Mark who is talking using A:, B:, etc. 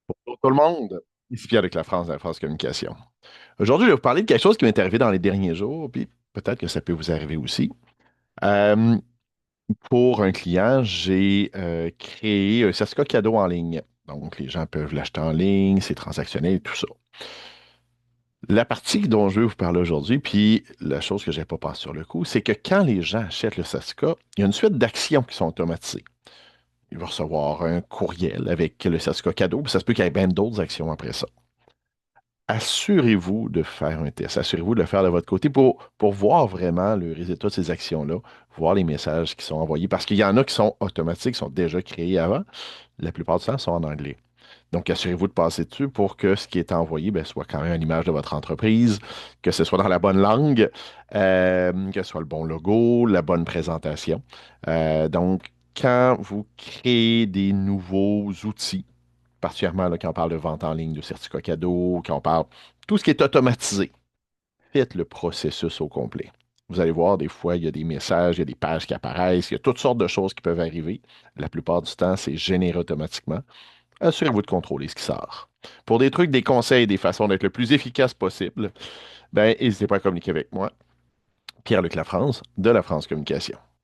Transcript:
A: Bonjour tout le monde, ici Pierre avec la France de la France Communication. Aujourd'hui, je vais vous parler de quelque chose qui m'est arrivé dans les derniers jours, puis peut-être que ça peut vous arriver aussi. Euh, pour un client, j'ai créé un certificat cadeau en ligne. Donc, les gens peuvent l'acheter en ligne, c'est transactionnel, tout ça. La partie dont je vais vous parler aujourd'hui, puis la chose que je n'avais pas pensé sur le coup, c'est que quand les gens achètent le certificat, il y a une suite d'actions qui sont automatisées. Ils vont recevoir un courriel avec le certificat cadeau, puis ça se peut qu'il y ait bien d'autres actions après ça. Assurez-vous de faire un test. Assurez-vous de le faire de votre côté pour voir vraiment le résultat de ces actions-là, voir les messages qui sont envoyés, parce qu'il y en a qui sont automatiques, qui sont déjà créés avant. La plupart du temps, sont en anglais. Donc, assurez-vous de passer dessus pour que ce qui est envoyé ben, soit quand même à l'image de votre entreprise, que ce soit dans la bonne langue, que ce soit le bon logo, la bonne présentation. Donc, quand vous créez des nouveaux outils, particulièrement là, quand on parle de vente en ligne, de certificats cadeaux, quand on parle tout ce qui est automatisé, faites le processus au complet. Vous allez voir, des fois, il y a des messages, il y a des pages qui apparaissent, il y a toutes sortes de choses qui peuvent arriver. La plupart du temps, c'est généré automatiquement. Assurez-vous de contrôler ce qui sort. Pour des trucs, des conseils, des façons d'être le plus efficace possible, ben, n'hésitez pas à communiquer avec moi, Pierre-Luc Lafrance, de La France Communication.